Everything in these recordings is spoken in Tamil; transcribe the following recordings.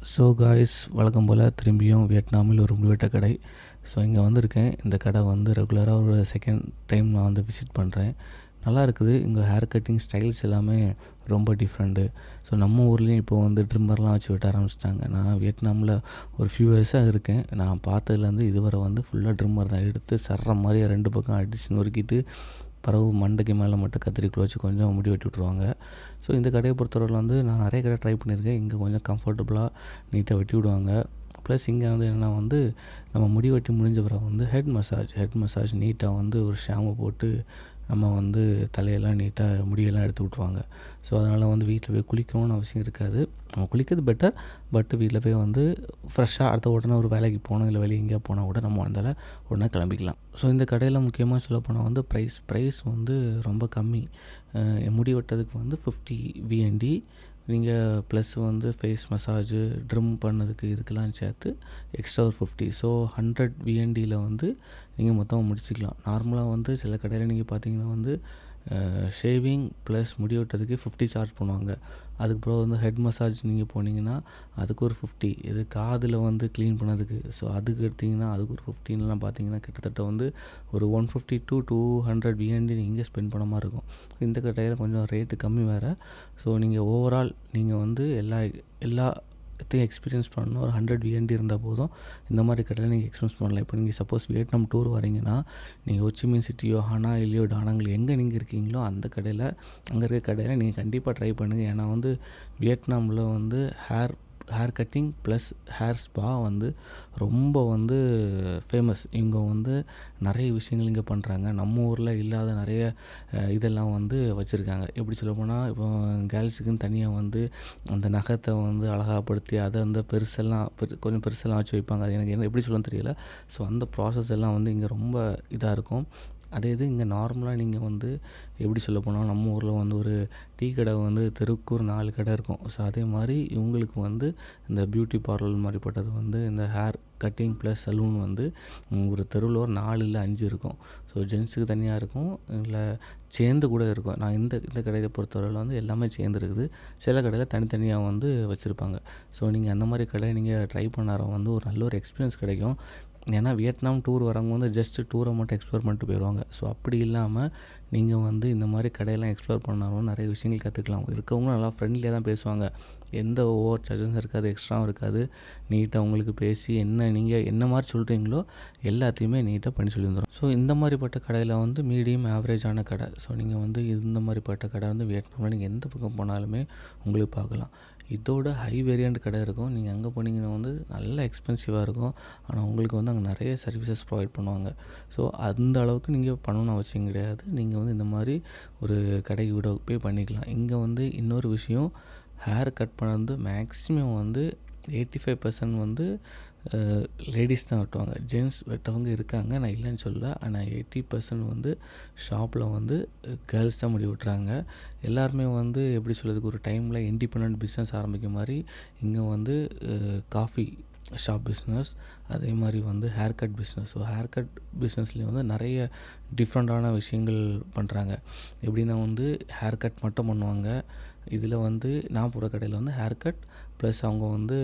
ஸோ காய்ஸ், வழக்கம் போல் திரும்பியும் வியட்நாமில் ஒரு முடிவெட்ட கடை. ஸோ இங்கே வந்திருக்கேன். இந்த கடை வந்து ரெகுலராக ஒரு செகண்ட் டைம் நான் வந்து விசிட் பண்ணுறேன். நல்லா இருக்குது. இங்கே ஹேர் கட்டிங் ஸ்டைல்ஸ் எல்லாமே ரொம்ப டிஃப்ரெண்ட்டு. ஸோ நம்ம ஊர்லேயும் இப்போ வந்து ட்ரிம்மர்லாம் வச்சு வெட்ட ஆரம்பிச்சிட்டாங்க. நான் வியட்நாமில் ஒரு ஃபியூ இயர்ஸாக இருக்கேன். நான் பார்த்ததுலேருந்து இதுவரை வந்து ஃபுல்லாக ட்ரிம்மர் தான் எடுத்து சர்ற மாதிரி 2 பக்கம் அடிச்சு நொறுக்கிட்டு பிறகு மண்டைக்கு மேலே மட்டும் கத்திரிக்கோல் வச்சு கொஞ்சம் முடி வெட்டி விட்ருவாங்க. ஸோ இந்த கடையை பொறுத்தவரையில் வந்து நான் நிறைய கடை ட்ரை பண்ணியிருக்கேன். இங்கே கொஞ்சம் கம்ஃபர்டபுளாக நீட்டாக வெட்டி விடுவாங்க. ப்ளஸ் இங்கே வந்து என்னென்னா வந்து நம்ம முடி வெட்டி முடிஞ்ச பிறகு வந்து ஹெட் மசாஜ் நீட்டாக வந்து ஒரு ஷாம்பு போட்டு நம்ம வந்து தலையெல்லாம் நீட்டாக முடியெல்லாம் எடுத்து விட்ருவாங்க. ஸோ அதனால் வந்து வீட்டில் போய் குளிக்கணும்னு அவசியம் இருக்காது. நம்ம குளிக்கிறது பெட்டர். பட் வீட்டில் போய் வந்து ஃப்ரெஷ்ஷாக அடுத்த உடனே ஒரு வேலைக்கு போகணும், இல்லை வெளியே எங்கேயா போனால் கூட நம்ம வந்தால உடனே கிளம்பிக்கலாம். ஸோ இந்த கடையில் முக்கியமாக சொல்லப்போனால் வந்து ப்ரைஸ் வந்து ரொம்ப கம்மி. முடி வெட்டதுக்கு வந்து 50 VND. நீங்கள் ப்ளஸ் வந்து ஃபேஸ் மசாஜு, ட்ரிம் பண்ணதுக்கு இதுக்கெல்லாம் சேர்த்து எக்ஸ்ட்ரா ஒரு 50. ஸோ 100 VNDயில் வந்து நீங்கள் மொத்தமாக முடிச்சிக்கலாம். நார்மலாக வந்து சில கடையில் நீங்கள் பார்த்தீங்கன்னா வந்து ஷேவிங் ப்ளஸ் முடி வெட்டதுக்கு 50 சார்ஜ் பண்ணுவாங்க. அதுக்கப்புறம் வந்து ஹெட் மசாஜ் நீங்கள் போனீங்கன்னா அதுக்கு ஒரு 50. இது காதில் வந்து க்ளீன் பண்ணதுக்கு, ஸோ அதுக்கு எடுத்திங்கன்னா அதுக்கு ஒரு 15லாம் பார்த்தீங்கன்னா கிட்டத்தட்ட வந்து ஒரு 150 to 200 VND நீங்கள் ஸ்பெண்ட் பண்ண மாதிரி இருக்கும். இந்த கடையில் கொஞ்சம் ரேட்டு கம்மி வேறு. ஸோ நீங்கள் ஓவரால் நீங்கள் வந்து எல்லாத்தையும் எக்ஸ்பீரியன்ஸ் பண்ணணும். ஒரு 100 VND இருந்தால் போதும். இந்த மாதிரி கடையில் நீங்கள் எக்ஸ்பீரியன்ஸ் பண்ணலாம். இப்போ நீங்கள் சப்போஸ் வியட்நாம் டூர் வரீங்கன்னா நீங்கள் ஹோச்சிமின் சிட்டியோ, ஹனாயிலையோ, டானங்கில் எங்கே நீங்கள் இருக்கீங்களோ அந்த கடையில், அங்கே இருக்க கடையில் நீங்கள் கண்டிப்பாக ட்ரை பண்ணுங்கள். ஏன்னா வந்து வியட்நாமில் வந்து hair cutting plus hair spa வந்து ரொம்ப வந்து ஃபேமஸ். இவங்க வந்து நிறைய விஷயங்கள் இங்கே பண்ணுறாங்க. நம்ம ஊரில் இல்லாத நிறைய இதெல்லாம் வந்து வச்சுருக்காங்க. எப்படி சொல்ல போனால், இப்போ கேர்ள்ஸுக்குன்னு தனியாக வந்து அந்த நகத்தை வந்து அழகாப்படுத்தி அதை வந்து கொஞ்சம் பெருசெல்லாம் வச்சு வைப்பாங்க. அது எனக்கு எப்படி சொல்லணும்னு தெரியல. ஸோ அந்த ப்ராசஸ் எல்லாம் வந்து இங்கே ரொம்ப இதாக இருக்கும். அதே இது இங்கே நார்மலாக நீங்கள் வந்து எப்படி சொல்ல போனால், நம்ம ஊரில் வந்து ஒரு டீ கடை வந்து தெருவுக்கு ஒரு 4 கடை இருக்கும். ஸோ அதே மாதிரி இவங்களுக்கு வந்து இந்த பியூட்டி பார்லர் மாதிரிப்பட்டது வந்து இந்த ஹேர் கட்டிங் ப்ளஸ் சலூன் வந்து ஒரு தெருவில் ஒரு 4 இல்லை 5 இருக்கும். ஸோ ஜென்ஸுக்கு தனியாக இருக்கும், இல்லை சேர்ந்து கூட இருக்கும். நான் இந்த கடையை பொறுத்தவரையில் வந்து எல்லாமே சேர்ந்து இருக்குது. சில கடையில் தனித்தனியாக வந்து வச்சுருப்பாங்க. ஸோ நீங்கள் அந்த மாதிரி கடை நீங்கள் ட்ரை பண்ணாரம் வந்து ஒரு நல்ல ஒரு எக்ஸ்பீரியன்ஸ் கிடைக்கும். ஏன்னா வியட்நாம் டூர் வரவங்க வந்து ஜஸ்ட்டு டூரை மட்டும் எக்ஸ்ப்ளோர் பண்ணிட்டு போயிடுவாங்க. ஸோ அப்படி இல்லாமல் நீங்கள் வந்து இந்த மாதிரி கடையெல்லாம் எக்ஸ்ப்ளோர் பண்ணாலும் நிறைய விஷயங்கள் கற்றுக்கலாம். இருக்கவங்களும் நல்லா ஃப்ரெண்ட்லியாக தான் பேசுவாங்க. எந்த ஓவர் சார்ஜஸும் இருக்காது, எக்ஸ்ட்ராவும் இருக்காது. நீட்டாக உங்களுக்கு பேசி நீங்கள் என்ன மாதிரி சொல்கிறீங்களோ எல்லாத்தையுமே நீட்டாக பண்ணி சொல்லி வந்துடும். ஸோ இந்த மாதிரிப்பட்ட கடையில் வந்து மீடியம் ஆவரேஜான கடை. ஸோ நீங்கள் வந்து இந்த மாதிரிப்பட்ட கடை வந்து வியட்நாமில் நீங்கள் எந்த பக்கம் போனாலுமே உங்களுக்கு பார்க்கலாம். இதோட ஹை வேரியண்ட் கடை இருக்கும். நீங்கள் அங்கே போனீங்கன்னா வந்து நல்ல எக்ஸ்பென்சிவாக இருக்கும். ஆனால் உங்களுக்கு வந்து அங்கே நிறைய சர்வீசஸ் ப்ரொவைட் பண்ணுவாங்க. ஸோ அந்த அளவுக்கு நீங்கள் பண்ணணும்னு அவசியம் கிடையாது. நீங்கள் வந்து இந்த மாதிரி ஒரு கடைக்கு விட போய் பண்ணிக்கலாம். இங்கே வந்து இன்னொரு விஷயம், ஹேர் கட் பண்ணது மேக்ஸிமம் வந்து 85% வந்து லேடிஸ் தான் வெட்டுவாங்க. ஜென்ட்ஸ் வெட்டவங்க இருக்காங்க, நான் இல்லைன்னு சொல்லல. ஆனால் 80% வந்து ஷாப்பில் வந்து கேர்ள்ஸ் தான் முடி வெட்டுறாங்க. எல்லாருமே வந்து எப்படி சொல்கிறதுக்கு ஒரு டைமில் இண்டிபெண்ட் பிஸ்னஸ் ஆரம்பிக்க மாதிரி இங்கே வந்து காஃபி ஷாப் பிஸ்னஸ், அதே மாதிரி வந்து hair cut business. So hair cut பிஸ்னஸ்லேயும் வந்து நிறைய டிஃப்ரெண்ட்டான விஷயங்கள் பண்ணுறாங்க. எப்படின்னா வந்து ஹேர் கட் மட்டும் பண்ணுவாங்க. இதில் வந்து நான் போகிற கடையில் வந்து ஹேர் கட் ப்ளஸ் அவங்க வந்து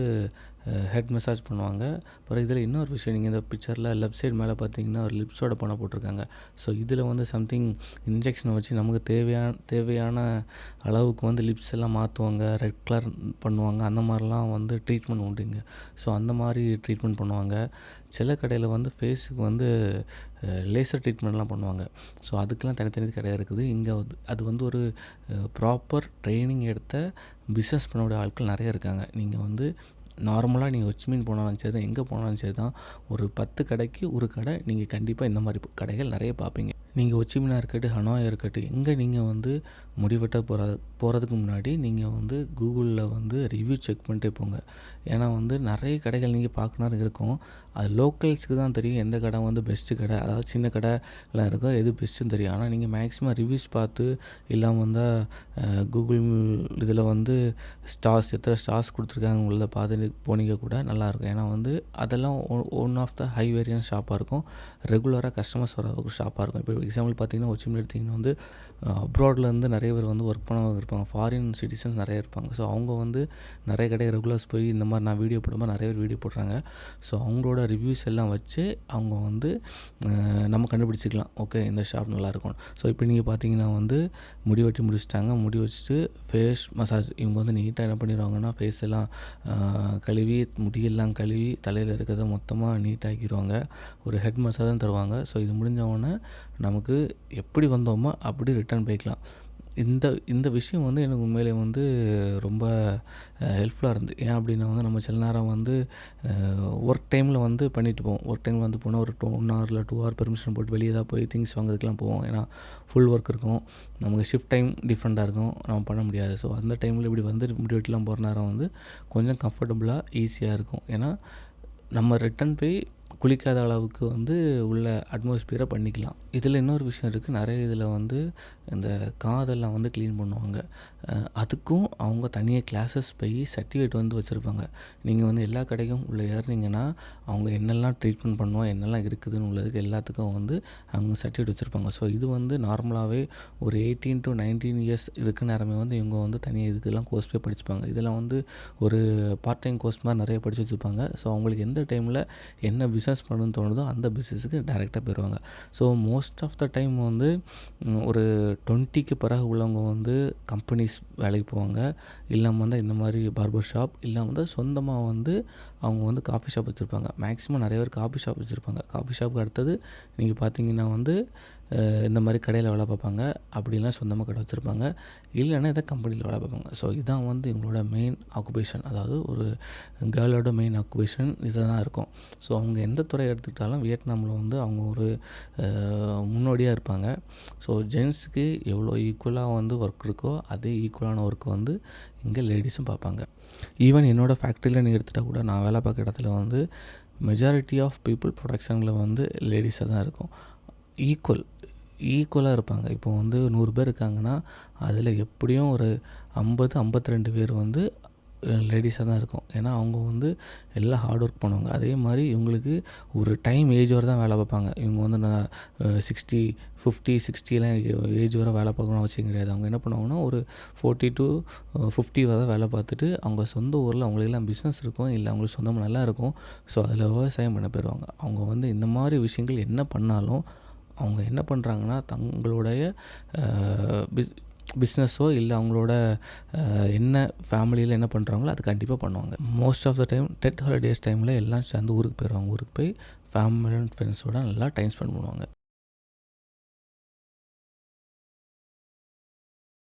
ஹெட் மசாஜ் பண்ணுவாங்க. அப்புறம் இதில் இன்னொரு விஷயம், நீங்கள் இந்த பிக்சரில் லெஃப்ட் சைடு மேலே பார்த்தீங்கன்னா ஒரு லிப்ஸோட பண்ண போட்டிருக்காங்க. ஸோ இதில் வந்து சம்திங் இன்ஜெக்ஷனை வச்சு நமக்கு தேவையான அளவுக்கு வந்து லிப்ஸ் எல்லாம் மாற்றுவாங்க, ரெட் கலர் பண்ணுவாங்க. அந்த மாதிரிலாம் வந்து ட்ரீட்மெண்ட் உண்டுங்க. ஸோ அந்த மாதிரி ட்ரீட்மெண்ட் பண்ணுவாங்க. சில கடையில் வந்து ஃபேஸுக்கு வந்து லேசர் ட்ரீட்மெண்ட்லாம் பண்ணுவாங்க. ஸோ அதுக்கெலாம் தனித்தனி கடை இருக்குது. இங்கே அது வந்து ஒரு ப்ராப்பர் ட்ரைனிங் எடுத்த பிஸ்னஸ் பண்ணக்கூடிய ஆட்கள் நிறைய இருக்காங்க. நீங்கள் வந்து நார்மலாக நீங்கள் ஹோச்சிமின் போனாலும் சரி தான், எங்கே போனாலும் சரி தான், ஒரு 10 கடைக்கு ஒரு கடை நீங்கள் கண்டிப்பாக இந்த மாதிரி கடைகள் நிறைய பார்ப்பீங்க. நீங்கள் ஹோச்சிமினாக இருக்கட்டும், ஹனாயாக இருக்கட்டும், எங்கே நீங்கள் வந்து முடிவெட்ட போகிறதுக்கு முன்னாடி நீங்கள் வந்து கூகுளில் வந்து ரிவ்யூ செக் பண்ணிட்டே போங்க. ஏன்னா வந்து நிறைய கடைகள் நீங்கள் பார்க்கணும் இருக்கும். அது லோக்கல்ஸுக்கு தான் தெரியும் எந்த கடை வந்து பெஸ்ட்டு கடை, அதாவது சின்ன கடைலாம் இருக்கும், எது பெஸ்ட்டுன்னு தெரியும். ஆனால் நீங்கள் மேக்ஸிமம் ரிவ்யூஸ் பார்த்து இல்லாமல் வந்தால் கூகுள் இதில் வந்து எத்தனை ஸ்டார்ஸ் கொடுத்துருக்காங்க உள்ள பார்த்து போனீங்க கூட நல்லாயிருக்கும். ஏன்னா வந்து அதெல்லாம் one of the high variant ஷாப்பாக இருக்கும். ரெகுலராக கஸ்டமர்ஸ் வர ஒரு ஷாப்பாக இருக்கும். இப்போ எக்ஸாம்பிள் பார்த்தீங்கன்னா ஹோச்சிமின் எடுத்திங்கன்னா வந்து அப்ராட்லேருந்து நிறைய நிறைய பேர் வந்து ஒர்க் பண்ணவங்க இருப்பாங்க, ஃபாரின் சிட்டிசன்ஸ் நிறைய இருப்பாங்க. ஸோ அவங்க வந்து நிறைய கடை ரெகுலர்ஸ் போய் இந்த மாதிரி நான் வீடியோ போடும்போது நிறைய பேர் வீடியோ போடுறாங்க. ஸோ அவங்களோட ரிவ்யூஸ் எல்லாம் வச்சு அவங்க வந்து நம்ம கண்டுபிடிச்சிக்கலாம், ஓகே இந்த ஷாப் நல்லாயிருக்கும். ஸோ இப்போ நீங்கள் பார்த்தீங்கன்னா வந்து முடி வெட்டி முடிச்சிட்டாங்க. முடி வச்சுட்டு ஃபேஸ் மசாஜ் இவங்க வந்து நீட்டாக என்ன பண்ணிடுவாங்கன்னா ஃபேஸ் எல்லாம் கழுவி முடியெல்லாம் கழுவி தலையில் இருக்கிறத மொத்தமாக நீட்டாக்கிடுவாங்க. ஒரு ஹெட் மசாஜ் தான் தருவாங்க. ஸோ இது முடிஞ்சவொடனே நமக்கு எப்படி வந்தோமோ அப்படி ரிட்டர்ன் போய்க்கலாம். இந்த விஷயம் வந்து எனக்கு உண்மையிலே வந்து ரொம்ப ஹெல்ப்ஃபுல்லாக இருந்தது. ஏன் அப்படின்னா வந்து நம்ம சில நேரம் வந்து ஒர்க் டைமில் வந்து பண்ணிட்டு போவோம். ஒர்க் டைமில் வந்து போனால் ஒரு 1 hour இல்லை 2 hour பெர்மிஷன் போட்டு வெளியே தான் போய் திங்ஸ் வாங்குறதுக்கெலாம் போவோம். ஏன்னா ஃபுல் ஒர்க் இருக்கும், நமக்கு ஷிஃப்ட் டைம் டிஃப்ரெண்ட்டாக இருக்கும், நம்ம பண்ண முடியாது. ஸோ அந்த டைமில் இப்படி வந்து முடி வெட்டிலாம் போகிற நேரம் வந்து கொஞ்சம் கம்ஃபர்டபுளாக ஈஸியாக இருக்கும். ஏன்னா நம்ம ரிட்டன் போய் குளிக்காத அளவுக்கு வந்து உள்ள அட்மாஸ்பியரை பண்ணிக்கலாம். இதில் இன்னொரு விஷயம் இருக்குது. நிறைய இதில் வந்து இந்த காதெல்லாம் வந்து க்ளீன் பண்ணுவாங்க. அதுக்கும் அவங்க தனியாக கிளாஸஸ் போய் சர்டிஃபிகேட் வந்து வச்சுருப்பாங்க. நீங்கள் வந்து எல்லா கடைக்கும் உள்ளே ஏறினீங்கன்னா அவங்க என்னெல்லாம் ட்ரீட்மெண்ட் பண்ணுவோம், என்னெல்லாம் இருக்குதுன்னு உள்ளதுக்கு எல்லாத்துக்கும் வந்து அவங்க சர்டிஃபிகேட் வச்சுருப்பாங்க. ஸோ இது வந்து நார்மலாகவே ஒரு 18 to 19 years இருக்க நேரமே வந்து இவங்க வந்து தனியாக இதுக்கெல்லாம் கோர்ஸ் போய் படிச்சுப்பாங்க. இதெல்லாம் வந்து ஒரு பார்ட் டைம் கோர்ஸ் மாதிரி நிறைய படித்து வச்சுருப்பாங்க. ஸோ அவங்களுக்கு எந்த டைமில் என்ன பிஸ்னஸ் பண்ணணும்னு தோணுதோ அந்த பிஸ்னஸுக்கு டைரெக்டாக போயிடுவாங்க. So most of the time வந்து ஒரு 20க்கு பிறகு உள்ளவங்க வந்து கம்பெனிஸ் வேலைக்கு போவாங்க. இல்லாமல் வந்து இந்த மாதிரி பார்பர் ஷாப், இல்லாமல் வந்து சொந்தமாக வந்து அவங்க வந்து காஃபி ஷாப் வச்சுருப்பாங்க. மேக்ஸிமம் நிறைய பேர் காஃபி ஷாப் வச்சுருப்பாங்க. காஃபி ஷாப்புக்கு அடுத்தது நீங்கள் பார்த்தீங்கன்னா வந்து இந்த மாதிரி கடையில் வேலை பார்ப்பாங்க. அப்படிலாம் சொந்தமாக கடை வச்சுருப்பாங்க. இல்லைன்னா எதாவது கம்பெனியில் வேலை பார்ப்பாங்க. ஸோ இதான் வந்து இவங்களோட மெயின் ஆக்குபேஷன். அதாவது ஒரு கேர்ளோட மெயின் ஆக்குபேஷன் இதை தான் இருக்கும். ஸோ அவங்க எந்த துறை எடுத்துக்கிட்டாலும் வியட்நாமில் வந்து அவங்க ஒரு முன்னோடியாக இருப்பாங்க. ஸோ ஜென்ஸுக்கு எவ்வளோ ஈக்குவலாக வந்து ஒர்க் இருக்கோ அதே ஈக்குவலான ஒர்க் வந்து இங்கே லேடிஸும் பார்ப்பாங்க. ஈவன் என்னோடய ஃபேக்ட்ரியில் நீங்கள் எடுத்துகிட்டா கூட நான் வேலை பார்க்குற இடத்துல வந்து மெஜாரிட்டி ஆஃப் பீப்புள் ப்ரொடக்ஷனில் வந்து லேடிஸாக தான் இருக்கும். ஈக்குவலாக இருப்பாங்க. இப்போ வந்து 100 பேர் இருக்காங்கன்னா அதில் எப்படியும் ஒரு 52 பேர் வந்து லேடிஸாக தான் இருக்கும். ஏன்னா அவங்க வந்து எல்லாம் ஹார்ட் ஒர்க் பண்ணுவாங்க. அதே மாதிரி இவங்களுக்கு ஒரு டைம் ஏஜ் வரை தான் வேலை பார்ப்பாங்க. இவங்க வந்து நான் 60, 50, 60லாம் ஏஜ் வரை வேலை பார்க்கணும்னு அவசியம் கிடையாது. அவங்க என்ன பண்ணுவாங்கன்னா ஒரு 40 to 50 வரை வேலை பார்த்துட்டு அவங்க சொந்த ஊரில் அவங்களுக்கெல்லாம் பிஸ்னஸ் இருக்கும், இல்லை அவங்களுக்கு சொந்தமாக நல்லா இருக்கும். ஸோ அதில் விவசாயம் பண்ண போயிடுவாங்க. அவங்க வந்து இந்த மாதிரி விஷயங்கள் என்ன பண்ணாலும் அவங்க என்ன பண்ணுறாங்கன்னா தங்களுடைய பிஸ்னஸோ இல்லை அவங்களோட என்ன ஃபேமிலியில் என்ன பண்ணுறாங்களோ அது கண்டிப்பாக பண்ணுவாங்க. Most of the time dead holidays டைமில் எல்லாம் சேர்ந்து ஊருக்கு போயிடுவாங்க. ஊருக்கு போய் ஃபேமிலி அண்ட் ஃப்ரெண்ட்ஸோட நல்லா டைம் ஸ்பெண்ட் பண்ணுவாங்க.